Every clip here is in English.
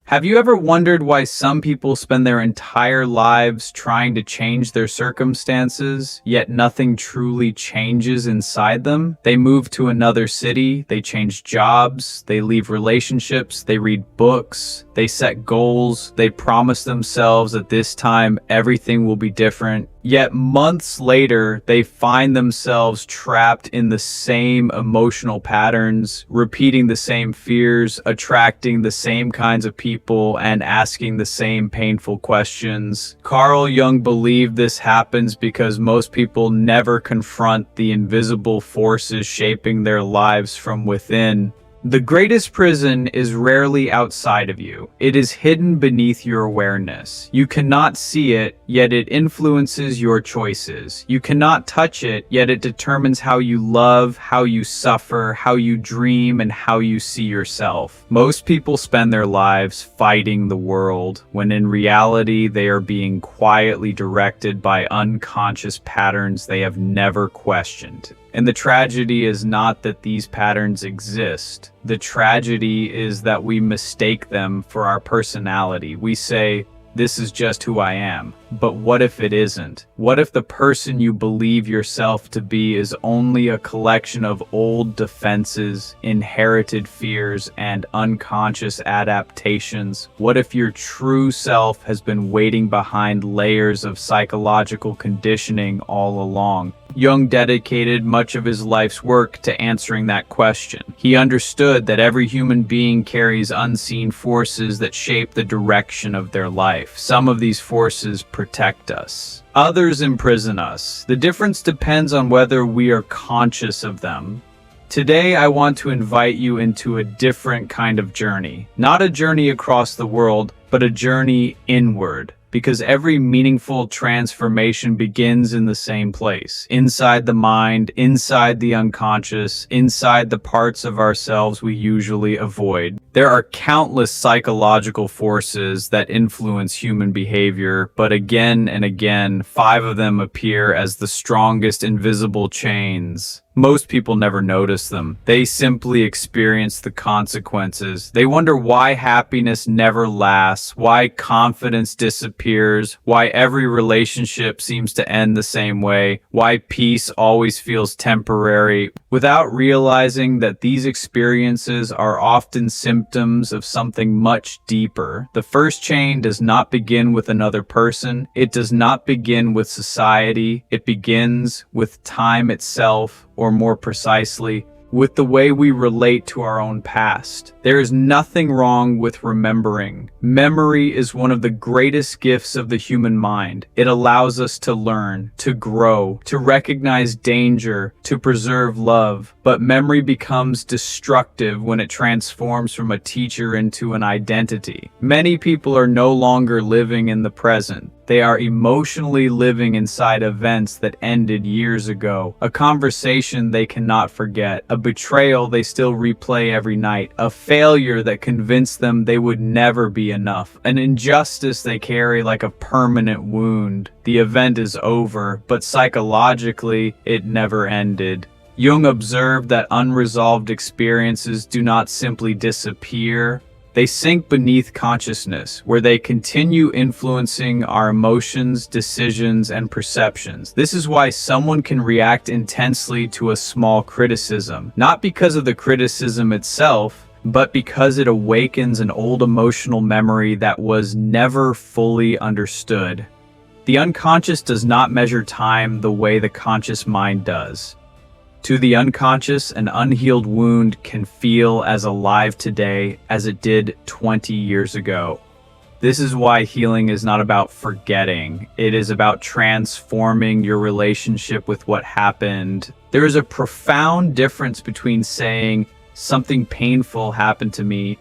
Have you ever wondered why some people spend their entire lives trying to change their circumstances, yet nothing truly changes inside them? They move to another city, they change jobs, they leave relationships, they read books, they set goals, they promise themselves that this time everything will be different. Yet months later, they find themselves trapped in the same emotional patterns, repeating the same fears, attracting the same kinds of people, and asking the same painful questions. Carl Jung believed this happens because most people never confront the invisible forces shaping their lives from within. The greatest prison is rarely outside of you. It is hidden beneath your awareness. You cannot see it, yet it influences your choices. You cannot touch it, yet it determines how you love, how you suffer, how you dream, and how you see yourself. Most people spend their lives fighting the world, when in reality they are being quietly directed by unconscious patterns they have never questioned. And the tragedy is not that these patterns exist. The tragedy is that we mistake them for our personality. We say, "This is just who I am." But what if it isn't? What if the person you believe yourself to be is only a collection of old defenses, inherited fears, and unconscious adaptations? What if your true self has been waiting behind layers of psychological conditioning all along? Jung dedicated much of his life's work to answering that question. He understood that every human being carries unseen forces that shape the direction of their life. Some of these forces protect us. Others imprison us. The difference depends on whether we are conscious of them. Today, I want to invite you into a different kind of journey. Not a journey across the world, but a journey inward. Because every meaningful transformation begins in the same place, inside the mind, inside the unconscious, inside the parts of ourselves we usually avoid. There are countless psychological forces that influence human behavior, but again and again, 5 of them appear as the strongest invisible chains. Most people never notice them. They simply experience the consequences. They wonder why happiness never lasts, why confidence disappears, why every relationship seems to end the same way, why peace always feels temporary, without realizing that these experiences are often symptoms of something much deeper. The first chain does not begin with another person. It does not begin with society. It begins with time itself, or more precisely, with the way we relate to our own past. There is nothing wrong with remembering. Memory is one of the greatest gifts of the human mind. It allows us to learn, to grow, to recognize danger, to preserve love. But memory becomes destructive when it transforms from a teacher into an identity. Many people are no longer living in the present. They are emotionally living inside events that ended years ago, a conversation they cannot forget, a betrayal they still replay every night, a failure that convinced them they would never be enough, an injustice they carry like a permanent wound. The event is over, but psychologically, it never ended. Jung observed that unresolved experiences do not simply disappear. They sink beneath consciousness, where they continue influencing our emotions, decisions, and perceptions. This is why someone can react intensely to a small criticism, not because of the criticism itself, but because it awakens an old emotional memory that was never fully understood. The unconscious does not measure time the way the conscious mind does. To the unconscious, an unhealed wound can feel as alive today as it did 20 years ago. This is why healing is not about forgetting. It is about transforming your relationship with what happened. There is a profound difference between saying, "Something painful happened to me,"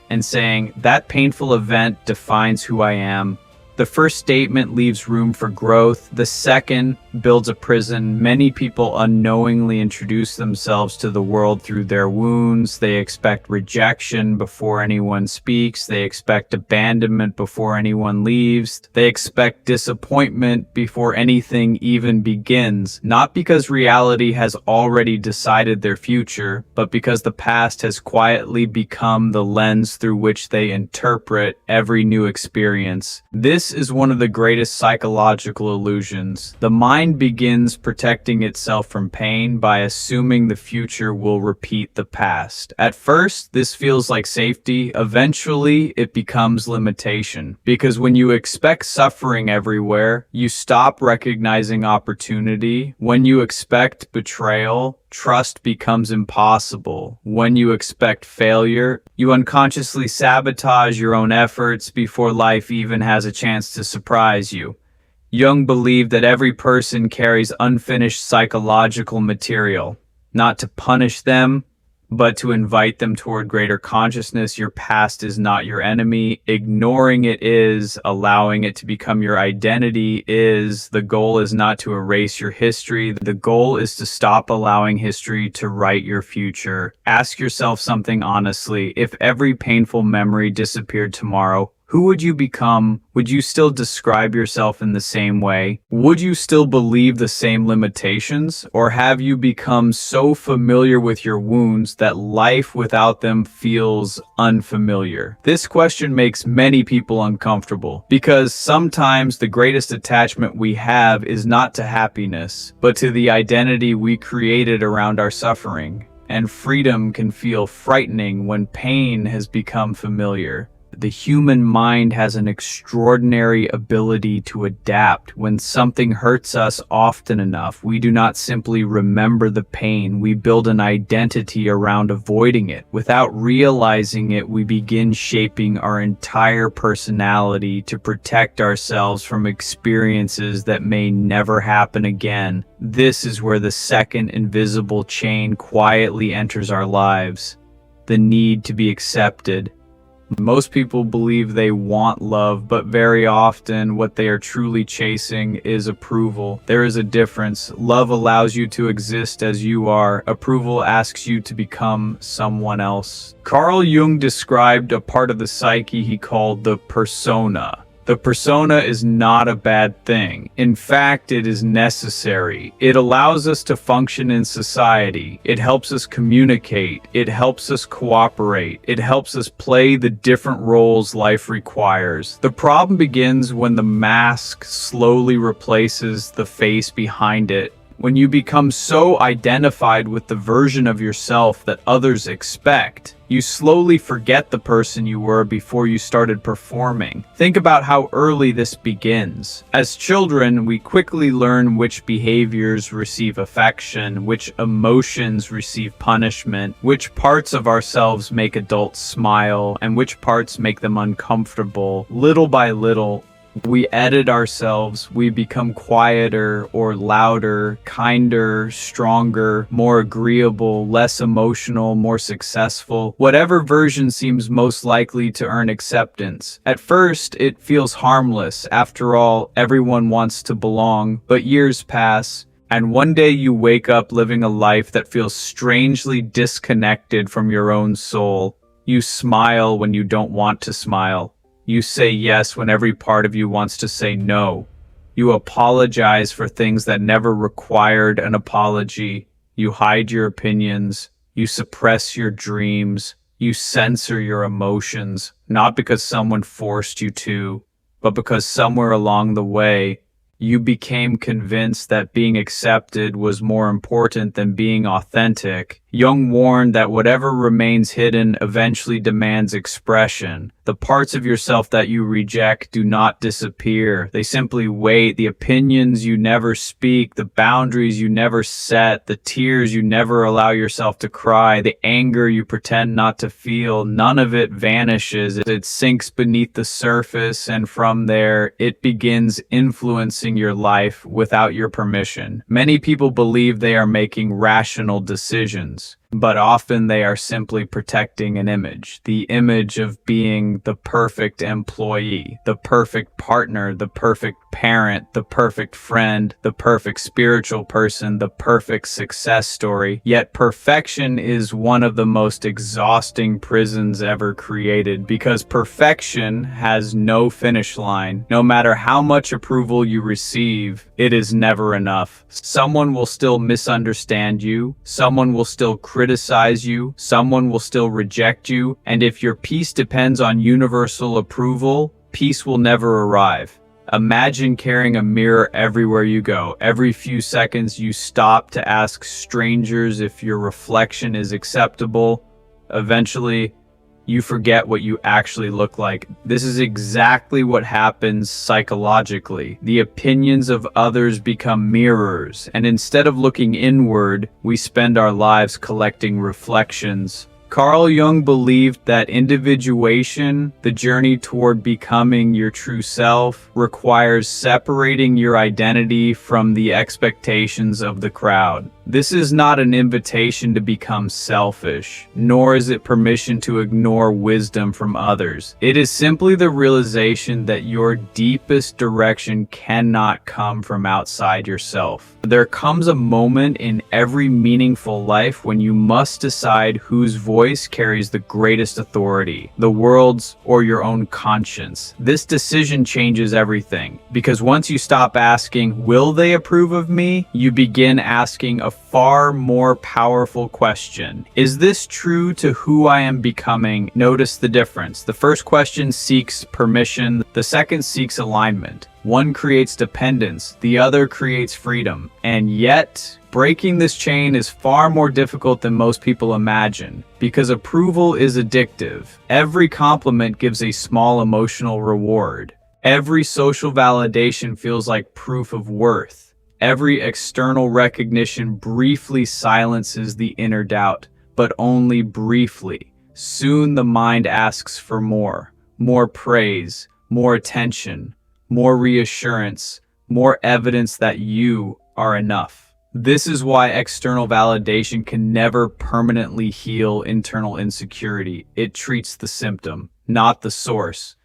and saying, "That painful event defines who I am." The first statement leaves room for growth. The second builds a prison. Many people unknowingly introduce themselves to the world through their wounds. They expect rejection before anyone speaks. They expect abandonment before anyone leaves. They expect disappointment before anything even begins. Not because reality has already decided their future, but because the past has quietly become the lens through which they interpret every new experience. This is one of the greatest psychological illusions. The mind begins protecting itself from pain by assuming the future will repeat the past. At first, this feels like safety. Eventually, it becomes limitation. Because when you expect suffering everywhere, you stop recognizing opportunity. When you expect betrayal, trust becomes impossible. When you expect failure, you unconsciously sabotage your own efforts before life even has a chance to surprise you. Jung believed that every person carries unfinished psychological material, not to punish them, but to invite them toward greater consciousness. Your past is not your enemy. Ignoring it is. Allowing it to become your identity is. The goal is not to erase your history. The goal is to stop allowing history to write your future. Ask yourself something honestly. If every painful memory disappeared tomorrow, who would you become? Would you still describe yourself in the same way? Would you still believe the same limitations? Or have you become so familiar with your wounds that life without them feels unfamiliar? This question makes many people uncomfortable because sometimes the greatest attachment we have is not to happiness, but to the identity we created around our suffering. And freedom can feel frightening when pain has become familiar. The human mind has an extraordinary ability to adapt. When something hurts us often enough, we do not simply remember the pain, we build an identity around avoiding it. Without realizing it, we begin shaping our entire personality to protect ourselves from experiences that may never happen again. This is where the second invisible chain quietly enters our lives: the need to be accepted. Most people believe they want love, but very often what they are truly chasing is approval. There is a difference. Love allows you to exist as you are. Approval asks you to become someone else. Carl Jung described a part of the psyche he called the persona. The persona is not a bad thing. In fact, it is necessary. It allows us to function in society. It helps us communicate. It helps us cooperate. It helps us play the different roles life requires. The problem begins when the mask slowly replaces the face behind it. When you become so identified with the version of yourself that others expect, you slowly forget the person you were before you started performing. Think about how early this begins. As children, we quickly learn which behaviors receive affection, which emotions receive punishment, which parts of ourselves make adults smile, and which parts make them uncomfortable. Little by little, we edit ourselves. We become quieter or louder, kinder, stronger, more agreeable, less emotional, more successful. Whatever version seems most likely to earn acceptance. At first, it feels harmless. After all, everyone wants to belong. But years pass, and one day you wake up living a life that feels strangely disconnected from your own soul. You smile when you don't want to smile. You say yes when every part of you wants to say no. You apologize for things that never required an apology. You hide your opinions. You suppress your dreams. You censor your emotions, not because someone forced you to, but because somewhere along the way, you became convinced that being accepted was more important than being authentic. Jung warned that whatever remains hidden eventually demands expression. The parts of yourself that you reject do not disappear. They simply wait. The opinions you never speak, the boundaries you never set, the tears you never allow yourself to cry, the anger you pretend not to feel, none of it vanishes. It sinks beneath the surface, and from there, it begins influencing your life without your permission. Many people believe they are making rational decisions. but often they are simply protecting an image, the image of being the perfect employee, the perfect partner, the perfect parent, the perfect friend, the perfect spiritual person, the perfect success story. Yet perfection is one of the most exhausting prisons ever created, because perfection has no finish line. No matter how much approval you receive, it is never enough. Someone will still misunderstand you, someone will still criticize you, someone will still reject you, and if your peace depends on universal approval, peace will never arrive. Imagine carrying a mirror everywhere you go. Every few seconds you stop to ask strangers if your reflection is acceptable. Eventually, you forget what you actually look like. This is exactly what happens psychologically. The opinions of others become mirrors, and instead of looking inward, we spend our lives collecting reflections. Carl Jung believed that individuation, the journey toward becoming your true self, requires separating your identity from the expectations of the crowd. This is not an invitation to become selfish, nor is it permission to ignore wisdom from others. It is simply the realization that your deepest direction cannot come from outside yourself. There comes a moment in every meaningful life when you must decide whose voice carries the greatest authority, the world's or your own conscience. This decision changes everything, because once you stop asking, "Will they approve of me?" you begin asking a far more powerful question. Is this true to who I am becoming? Notice the difference. The first question seeks permission, the second seeks alignment. One creates dependence, the other creates freedom. And yet, breaking this chain is far more difficult than most people imagine, because approval is addictive. Every compliment gives a small emotional reward. Every social validation feels like proof of worth. Every external recognition briefly silences the inner doubt, but only briefly. Soon the mind asks for more praise, more attention, more reassurance, more evidence that you are enough. This is why external validation can never permanently heal internal insecurity. It treats the symptom, not the source.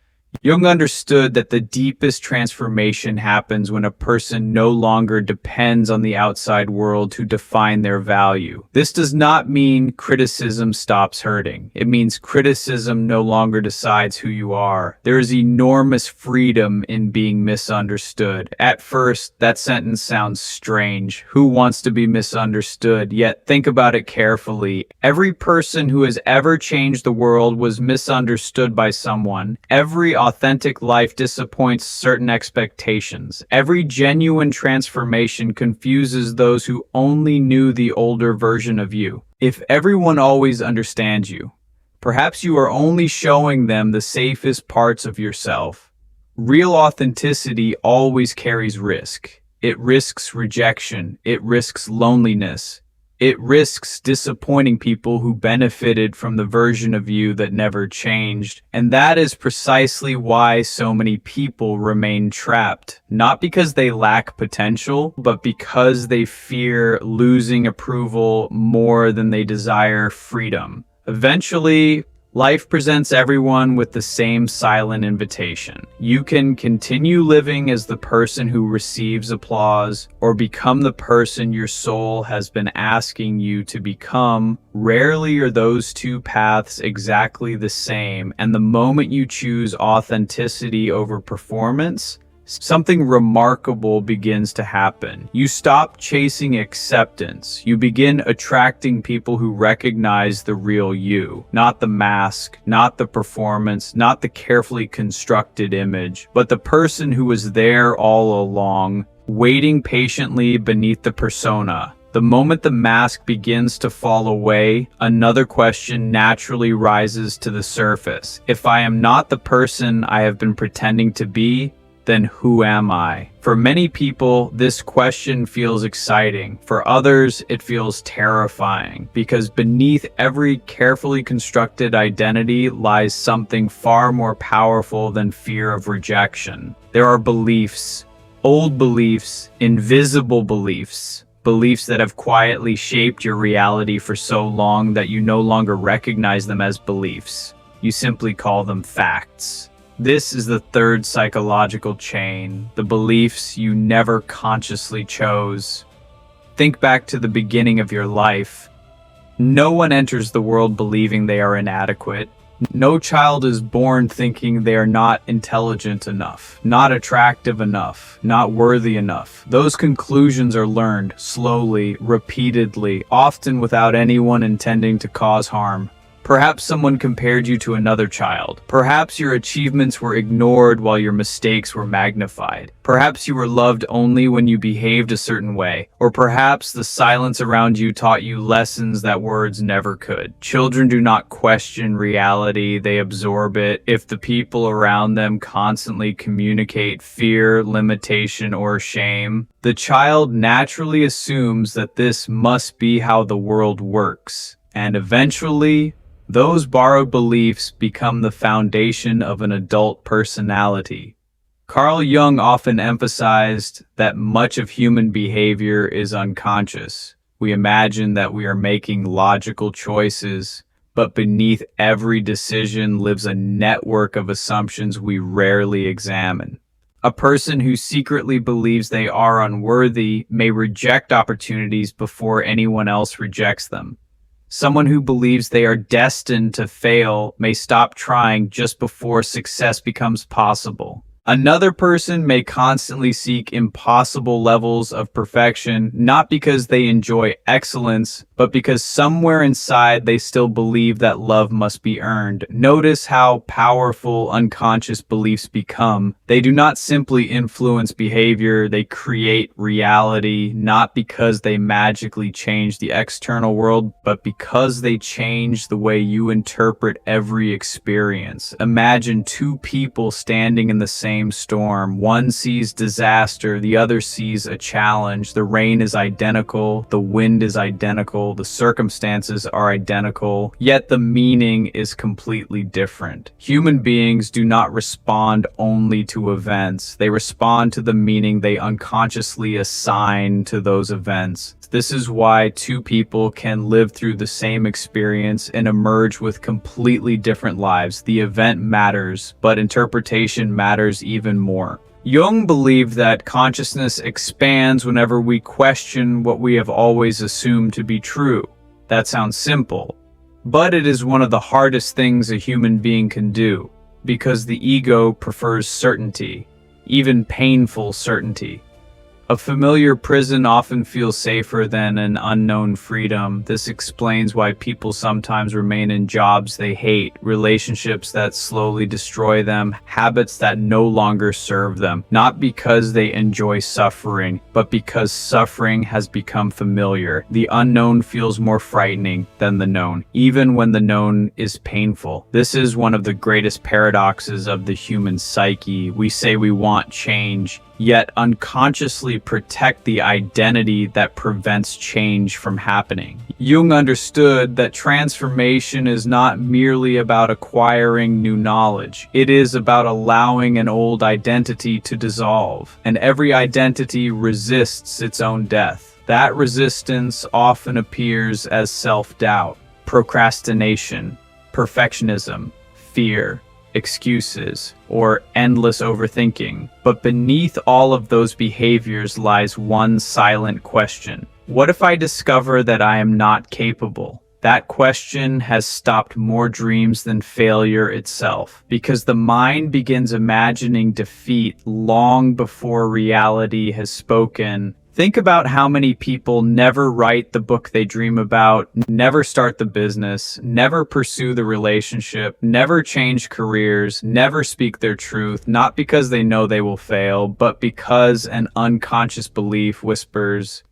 Jung understood that the deepest transformation happens when a person no longer depends on the outside world to define their value. This does not mean criticism stops hurting. It means criticism no longer decides who you are. There is enormous freedom in being misunderstood. At first, that sentence sounds strange. Who wants to be misunderstood? Yet think about it carefully. Every person who has ever changed the world was misunderstood by someone. Every authentic life disappoints certain expectations. Every genuine transformation confuses those who only knew the older version of you. If everyone always understands you, perhaps you are only showing them the safest parts of yourself. Real authenticity always carries risk. It risks rejection. It risks loneliness. It risks disappointing people who benefited from the version of you that never changed. And that is precisely why so many people remain trapped. Not because they lack potential, but because they fear losing approval more than they desire freedom. Eventually, life presents everyone with the same silent invitation. You can continue living as the person who receives applause, or become the person your soul has been asking you to become. Rarely are those two paths exactly the same, and the moment you choose authenticity over performance, something remarkable begins to happen. You stop chasing acceptance. You begin attracting people who recognize the real you, not the mask, not the performance, not the carefully constructed image, but the person who was there all along, waiting patiently beneath the persona. The moment the mask begins to fall away, another question naturally rises to the surface. If I am not the person I have been pretending to be, then who am I? For many people, this question feels exciting. For others, it feels terrifying, because beneath every carefully constructed identity lies something far more powerful than fear of rejection. There are beliefs, old beliefs, invisible beliefs, beliefs that have quietly shaped your reality for so long that you no longer recognize them as beliefs. You simply call them facts. This is the third psychological chain, the beliefs you never consciously chose. Think back to the beginning of your life. No one enters the world believing they are inadequate. No child is born thinking they are not intelligent enough, not attractive enough, not worthy enough. Those conclusions are learned slowly, repeatedly, often without anyone intending to cause harm. Perhaps someone compared you to another child. Perhaps your achievements were ignored while your mistakes were magnified. Perhaps you were loved only when you behaved a certain way. Or perhaps the silence around you taught you lessons that words never could. Children do not question reality, they absorb it. If the people around them constantly communicate fear, limitation, or shame, the child naturally assumes that this must be how the world works. And eventually, those borrowed beliefs become the foundation of an adult personality. Carl Jung often emphasized that much of human behavior is unconscious. We imagine that we are making logical choices, but beneath every decision lives a network of assumptions we rarely examine. A person who secretly believes they are unworthy may reject opportunities before anyone else rejects them. Someone who believes they are destined to fail may stop trying just before success becomes possible. Another person may constantly seek impossible levels of perfection, not because they enjoy excellence, but because somewhere inside they still believe that love must be earned. Notice how powerful unconscious beliefs become. They do not simply influence behavior, they create reality, not because they magically change the external world, but because they change the way you interpret every experience. Imagine two people standing in the same storm. One sees disaster, the other sees a challenge. The rain is identical, the wind is identical, the circumstances are identical, yet the meaning is completely different. Human beings do not respond only to events, they respond to the meaning they unconsciously assign to those events. This is why two people can live through the same experience and emerge with completely different lives. The event matters, but interpretation matters even more. Jung believed that consciousness expands whenever we question what we have always assumed to be true. That sounds simple, but it is one of the hardest things a human being can do, because the ego prefers certainty, even painful certainty. A familiar prison often feels safer than an unknown freedom. This explains why people sometimes remain in jobs they hate, relationships that slowly destroy them, habits that no longer serve them, not because they enjoy suffering, but because suffering has become familiar. The unknown feels more frightening than the known, even when the known is painful. This is one of the greatest paradoxes of the human psyche. We say we want change, yet unconsciously protect the identity that prevents change from happening. Jung understood that transformation is not merely about acquiring new knowledge. It is about allowing an old identity to dissolve, and every identity resists its own death. That resistance often appears as self-doubt, procrastination, perfectionism, fear, excuses, or endless overthinking. But beneath all of those behaviors lies one silent question. What if I discover that I am not capable? That question has stopped more dreams than failure itself, because the mind begins imagining defeat long before reality has spoken. Think about how many people never write the book they dream about, never start the business, never pursue the relationship, never change careers, never speak their truth, not because they know they will fail, but because an unconscious belief whispers,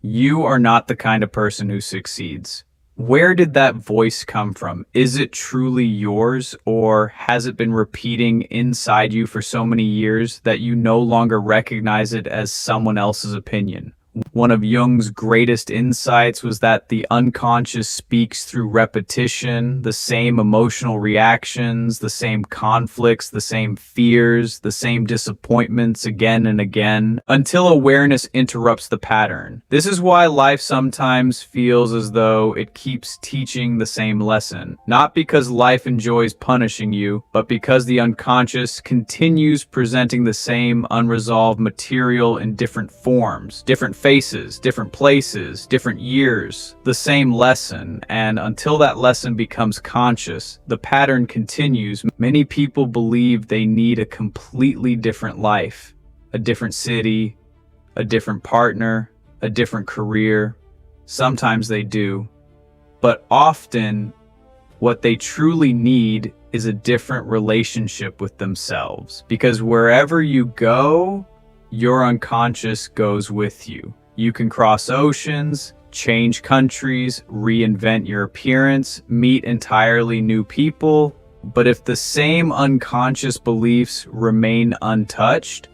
"You are not the kind of person who succeeds." Where did that voice come from? Is it truly yours, or has it been repeating inside you for so many years that you no longer recognize it as someone else's opinion? One of Jung's greatest insights was that the unconscious speaks through repetition, the same emotional reactions, the same conflicts, the same fears, the same disappointments again and again, until awareness interrupts the pattern. This is why life sometimes feels as though it keeps teaching the same lesson. Not because life enjoys punishing you, but because the unconscious continues presenting the same unresolved material in different forms, different faces, different places, different years, the same lesson, and until that lesson becomes conscious, the pattern continues. Many people believe they need a completely different life, a different city, a different partner, a different career. Sometimes they do, but often what they truly need is a different relationship with themselves, because wherever you go, your unconscious goes with you. You can cross oceans, change countries, reinvent your appearance, meet entirely new people, but if the same unconscious beliefs remain untouched,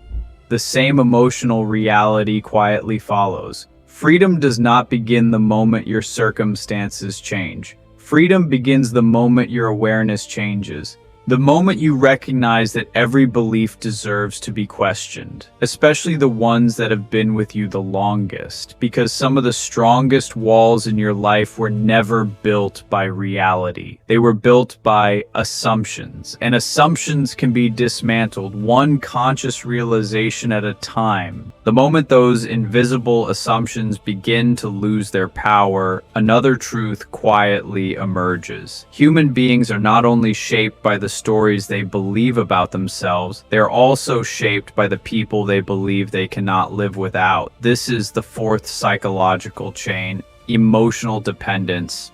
the same emotional reality quietly follows. Freedom does not begin the moment your circumstances change. Freedom begins the moment your awareness changes. The moment you recognize that every belief deserves to be questioned, especially the ones that have been with you the longest, because some of the strongest walls in your life were never built by reality. They were built by assumptions, and assumptions can be dismantled one conscious realization at a time. The moment those invisible assumptions begin to lose their power, another truth quietly emerges. Human beings are not only shaped by the stories they believe about themselves, they're also shaped by the people they believe they cannot live without. This is the fourth psychological chain: emotional dependence.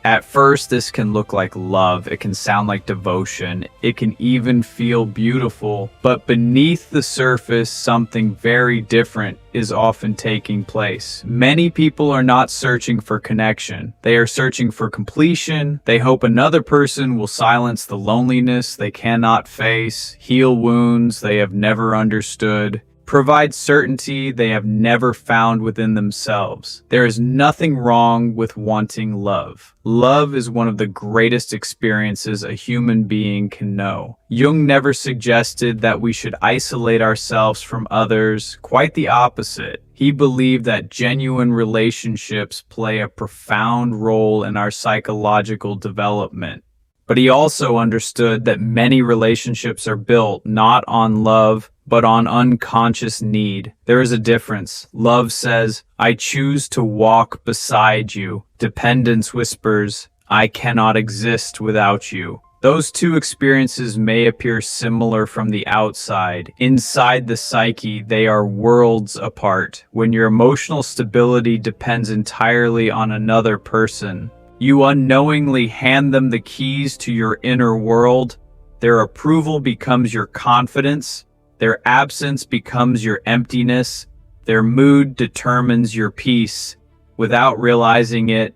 At first, this can look like love, it can sound like devotion, it can even feel beautiful, but beneath the surface, something very different is often taking place. Many people are not searching for connection. They are searching for completion. They hope another person will silence the loneliness they cannot face, heal wounds they have never understood, provide certainty they have never found within themselves. There is nothing wrong with wanting love. Love is one of the greatest experiences a human being can know. Jung never suggested that we should isolate ourselves from others. Quite the opposite. He believed that genuine relationships play a profound role in our psychological development. But he also understood that many relationships are built not on love, but on unconscious need. There is a difference. Love says, "I choose to walk beside you." Dependence whispers, "I cannot exist without you." Those two experiences may appear similar from the outside. Inside the psyche, they are worlds apart. When your emotional stability depends entirely on another person, you unknowingly hand them the keys to your inner world. Their approval becomes your confidence. Their absence becomes your emptiness. Their mood determines your peace. Without realizing it,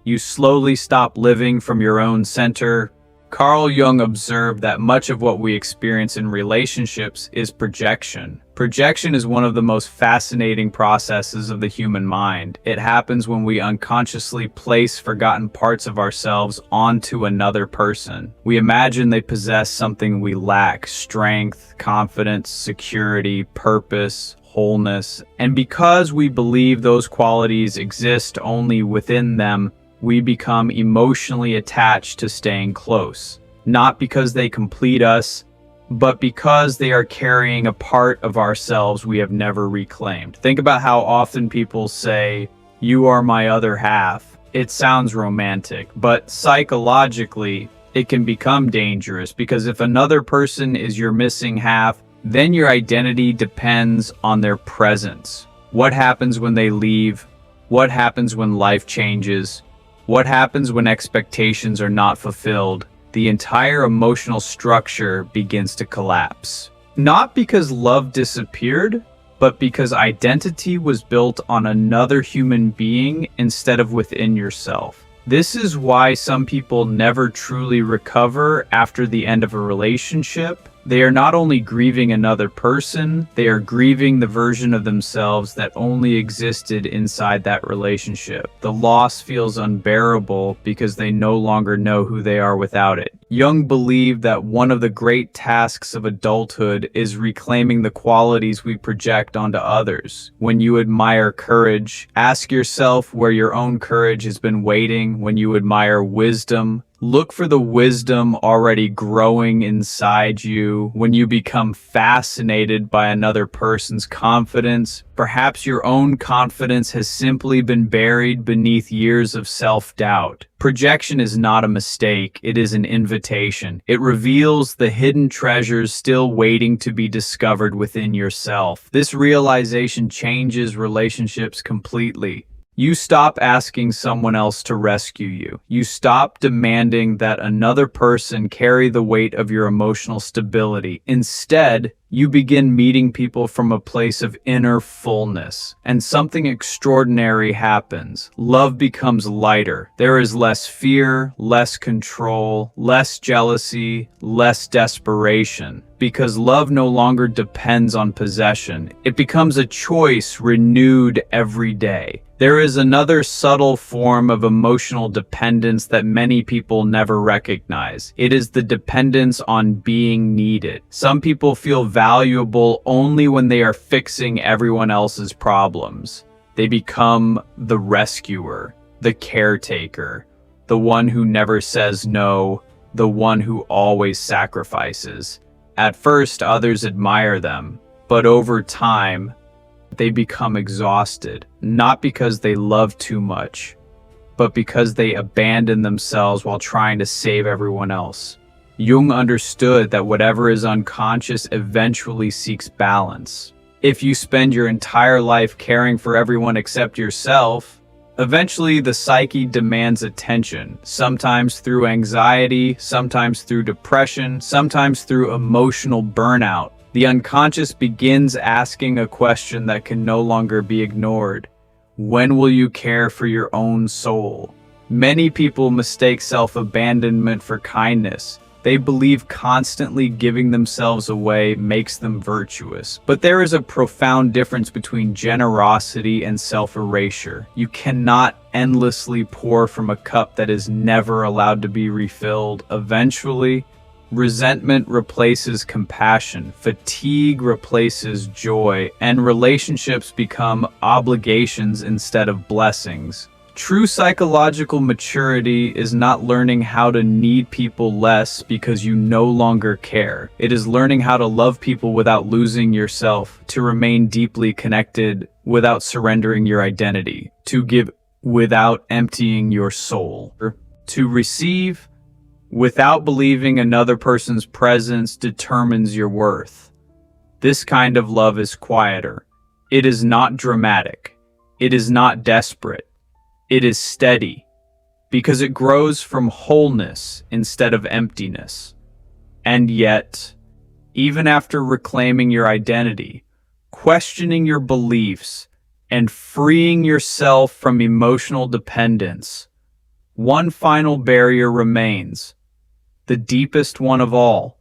you slowly stop living from your own center. Carl Jung observed that much of what we experience in relationships is projection. Projection is one of the most fascinating processes of the human mind. It happens when we unconsciously place forgotten parts of ourselves onto another person. We imagine they possess something we lack: strength, confidence, security, purpose, wholeness. And because we believe those qualities exist only within them, we become emotionally attached to staying close. Not because they complete us, but because they are carrying a part of ourselves we have never reclaimed. Think about how often people say, "You are my other half." It sounds romantic, but psychologically, it can become dangerous, because if another person is your missing half, then your identity depends on their presence. What happens when they leave? What happens when life changes? What happens when expectations are not fulfilled? The entire emotional structure begins to collapse. Not because love disappeared, but because identity was built on another human being instead of within yourself. This is why some people never truly recover after the end of a relationship. They are not only grieving another person, they are grieving the version of themselves that only existed inside that relationship. The loss feels unbearable because they no longer know who they are without it. Jung believed that one of the great tasks of adulthood is reclaiming the qualities we project onto others. When you admire courage, ask yourself where your own courage has been waiting. When you admire wisdom, look for the wisdom already growing inside you. When you become fascinated by another person's confidence, perhaps your own confidence has simply been buried beneath years of self-doubt. Projection is not a mistake, it is an invitation. It reveals the hidden treasures still waiting to be discovered within yourself. This realization changes relationships completely. You stop asking someone else to rescue you. You stop demanding that another person carry the weight of your emotional stability. Instead, you begin meeting people from a place of inner fullness, and something extraordinary happens. Love becomes lighter. There is less fear, less control, less jealousy, less desperation. Because love no longer depends on possession. It becomes a choice renewed every day. There is another subtle form of emotional dependence that many people never recognize. It is the dependence on being needed. Some people feel valuable only when they are fixing everyone else's problems. They become the rescuer, the caretaker, the one who never says no, the one who always sacrifices. At first, others admire them, but over time, they become exhausted, not because they love too much, but because they abandon themselves while trying to save everyone else. Jung understood that whatever is unconscious eventually seeks balance. If you spend your entire life caring for everyone except yourself, eventually the psyche demands attention, sometimes through anxiety, sometimes through depression, sometimes through emotional burnout. The unconscious begins asking a question that can no longer be ignored. When will you care for your own soul? Many people mistake self-abandonment for kindness. They believe constantly giving themselves away makes them virtuous. But there is a profound difference between generosity and self-erasure. You cannot endlessly pour from a cup that is never allowed to be refilled. Eventually, resentment replaces compassion, fatigue replaces joy, and relationships become obligations instead of blessings. True psychological maturity is not learning how to need people less because you no longer care. It is learning how to love people without losing yourself, to remain deeply connected without surrendering your identity, to give without emptying your soul, to receive without believing another person's presence determines your worth. This kind of love is quieter. It is not dramatic. It is not desperate. It is steady, because it grows from wholeness instead of emptiness. And yet, even after reclaiming your identity, questioning your beliefs, and freeing yourself from emotional dependence, one final barrier remains. The deepest one of all.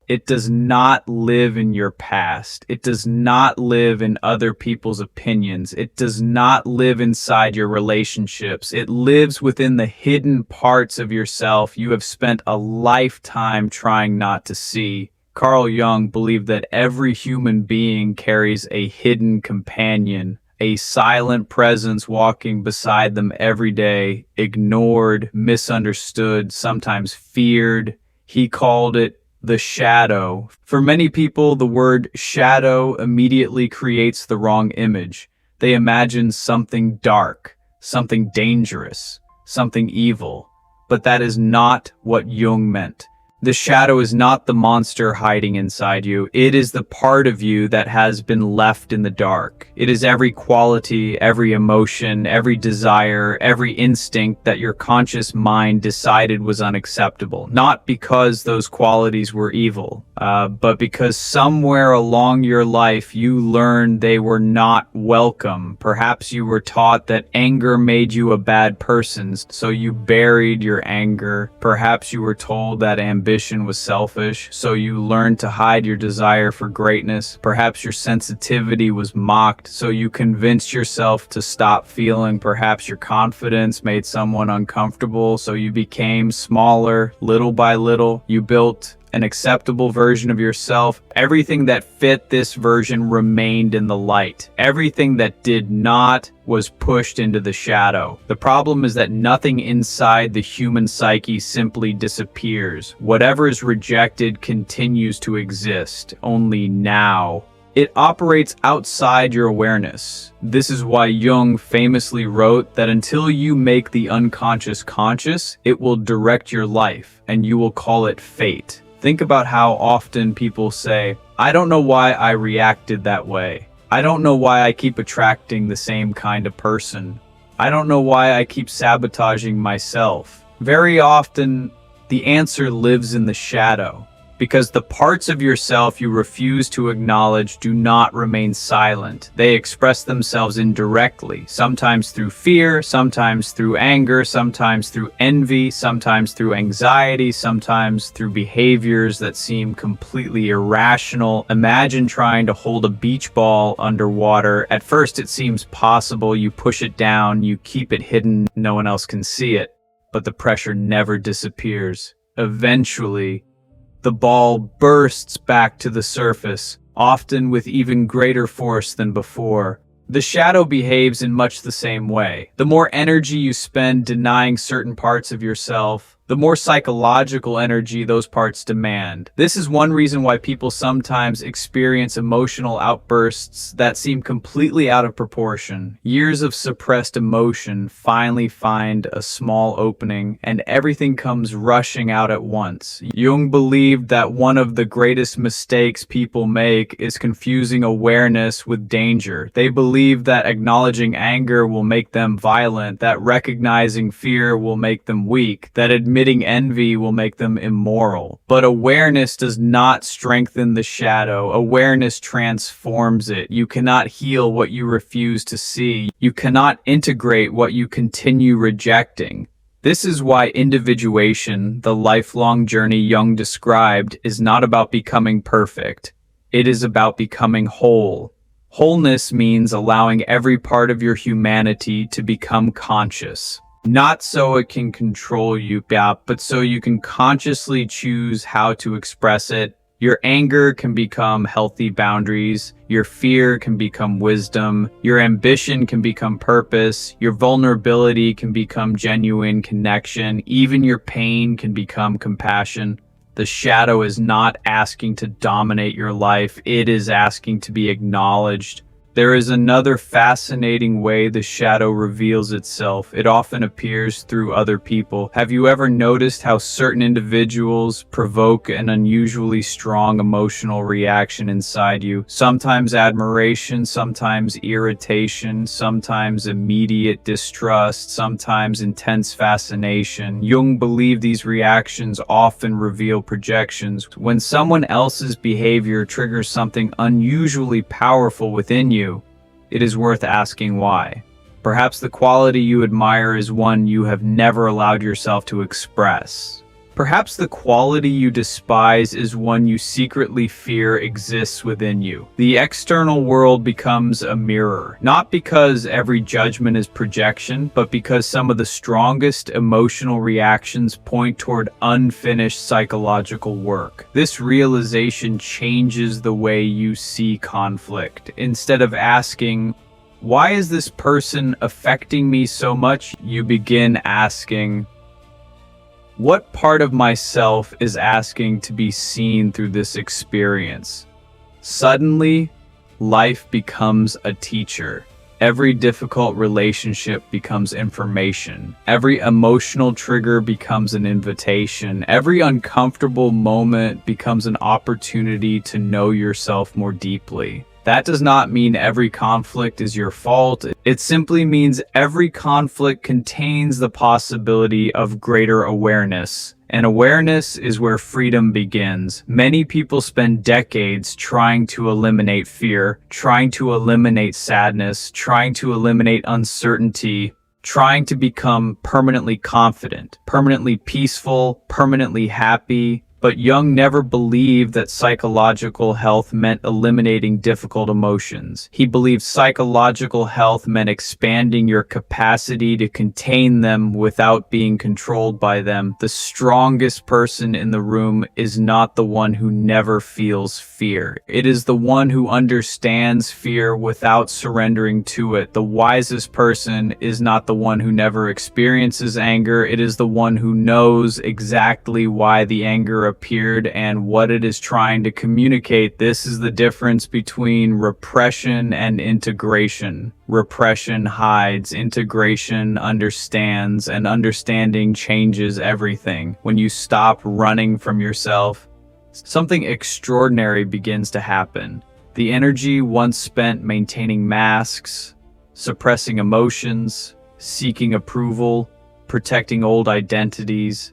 It does not live in your past. It does not live in other people's opinions. It does not live inside your relationships. It lives within the hidden parts of yourself you have spent a lifetime trying not to see. Carl Jung believed that every human being carries a hidden companion, a silent presence walking beside them every day, ignored, misunderstood, sometimes feared. He called it the shadow. For many people, the word shadow immediately creates the wrong image. They imagine something dark, something dangerous, something evil. But that is not what Jung meant. The shadow is not the monster hiding inside you. It is the part of you that has been left in the dark. It is every quality, every emotion, every desire, every instinct that your conscious mind decided was unacceptable. Not because those qualities were evil, but because somewhere along your life you learned they were not welcome. Perhaps you were taught that anger made you a bad person, so you buried your anger. Perhaps you were told that ambition ambition was selfish, so you learned to hide your desire for greatness. Perhaps your sensitivity was mocked, so you convinced yourself to stop feeling. Perhaps your confidence made someone uncomfortable, so you became smaller. Little by little, you built an acceptable version of yourself. Everything that fit this version remained in the light. Everything that did not was pushed into the shadow. The problem is that nothing inside the human psyche simply disappears. Whatever is rejected continues to exist, only now. It operates outside your awareness. This is why Jung famously wrote that until you make the unconscious conscious, it will direct your life, and you will call it fate. Think about how often people say, "I don't know why I reacted that way. I don't know why I keep attracting the same kind of person. I don't know why I keep sabotaging myself." Very often, the answer lives in the shadow, because the parts of yourself you refuse to acknowledge do not remain silent. They express themselves indirectly, sometimes through fear, sometimes through anger, sometimes through envy, sometimes through anxiety, sometimes through behaviors that seem completely irrational. Imagine trying to hold a beach ball underwater. At first it seems possible, you push it down, you keep it hidden, no one else can see it, but the pressure never disappears. Eventually, the ball bursts back to the surface, often with even greater force than before. The shadow behaves in much the same way. The more energy you spend denying certain parts of yourself, the more psychological energy those parts demand. This is one reason why people sometimes experience emotional outbursts that seem completely out of proportion. Years of suppressed emotion finally find a small opening, and everything comes rushing out at once. Jung believed that one of the greatest mistakes people make is confusing awareness with danger. They believe that acknowledging anger will make them violent, that recognizing fear will make them weak, that admitting envy will make them immoral. But awareness does not strengthen the shadow. Awareness transforms it. You cannot heal what you refuse to see. You cannot integrate what you continue rejecting. This is why individuation, the lifelong journey Jung described, is not about becoming perfect. It is about becoming whole. Wholeness means allowing every part of your humanity to become conscious. Not so it can control you, but so you can consciously choose how to express it. Your anger can become healthy boundaries. Your fear can become wisdom. Your ambition can become purpose. Your vulnerability can become genuine connection. Even your pain can become compassion. The shadow is not asking to dominate your life. It is asking to be acknowledged. There is another fascinating way the shadow reveals itself. It often appears through other people. Have you ever noticed how certain individuals provoke an unusually strong emotional reaction inside you? Sometimes admiration, sometimes irritation, sometimes immediate distrust, sometimes intense fascination. Jung believed these reactions often reveal projections. When someone else's behavior triggers something unusually powerful within you, it is worth asking why. Perhaps the quality you admire is one you have never allowed yourself to express. Perhaps the quality you despise is one you secretly fear exists within you. The external world becomes a mirror, not because every judgment is projection, but because some of the strongest emotional reactions point toward unfinished psychological work. This realization changes the way you see conflict. Instead of asking, "Why is this person affecting me so much?" you begin asking, "What part of myself is asking to be seen through this experience?" Suddenly, life becomes a teacher. Every difficult relationship becomes information. Every emotional trigger becomes an invitation. Every uncomfortable moment becomes an opportunity to know yourself more deeply. That does not mean every conflict is your fault. It simply means every conflict contains the possibility of greater awareness. And awareness is where freedom begins. Many people spend decades trying to eliminate fear, trying to eliminate sadness, trying to eliminate uncertainty, trying to become permanently confident, permanently peaceful, permanently happy. But Jung never believed that psychological health meant eliminating difficult emotions. He believed psychological health meant expanding your capacity to contain them without being controlled by them. The strongest person in the room is not the one who never feels fear. It is the one who understands fear without surrendering to it. The wisest person is not the one who never experiences anger. It is the one who knows exactly why the anger appeared and what it is trying to communicate. This is the difference between repression and integration. Repression hides, integration understands, and understanding changes everything. When you stop running from yourself, something extraordinary begins to happen. The energy once spent maintaining masks, suppressing emotions, seeking approval, protecting old identities,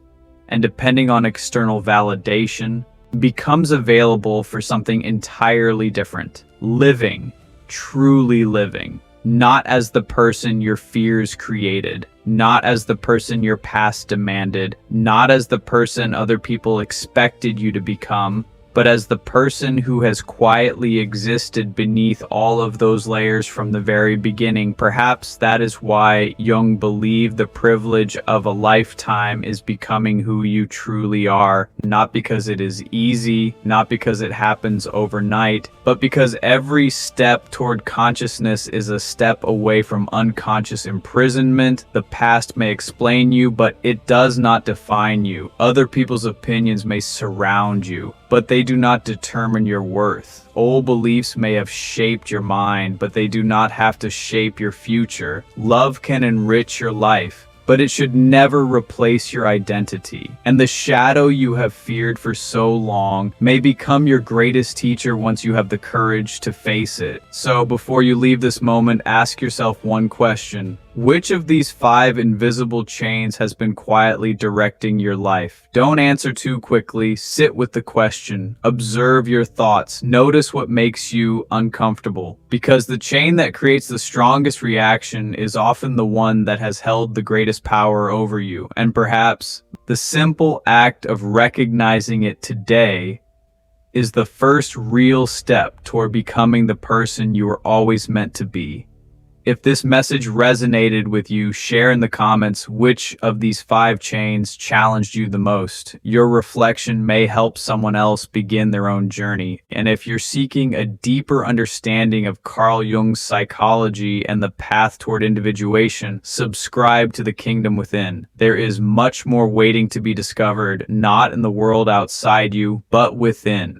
and depending on external validation, becomes available for something entirely different. Living, truly living, not as the person your fears created, not as the person your past demanded, not as the person other people expected you to become, but as the person who has quietly existed beneath all of those layers from the very beginning. Perhaps that is why Jung believed the privilege of a lifetime is becoming who you truly are, not because it is easy, not because it happens overnight, but because every step toward consciousness is a step away from unconscious imprisonment. The past may explain you, but it does not define you. Other people's opinions may surround you, but they do not determine your worth. Old beliefs may have shaped your mind, but they do not have to shape your future. Love can enrich your life, but it should never replace your identity. And the shadow you have feared for so long may become your greatest teacher once you have the courage to face it. So before you leave this moment, ask yourself one question. Which of these 5 invisible chains has been quietly directing your life? Don't answer too quickly. Sit with the question. Observe your thoughts. Notice what makes you uncomfortable. Because the chain that creates the strongest reaction is often the one that has held the greatest power over you. And perhaps the simple act of recognizing it today is the first real step toward becoming the person you were always meant to be. If this message resonated with you, share in the comments which of these 5 chains challenged you the most. Your reflection may help someone else begin their own journey. And if you're seeking a deeper understanding of Carl Jung's psychology and the path toward individuation, subscribe to the Kingdom Within. There is much more waiting to be discovered, not in the world outside you, but within.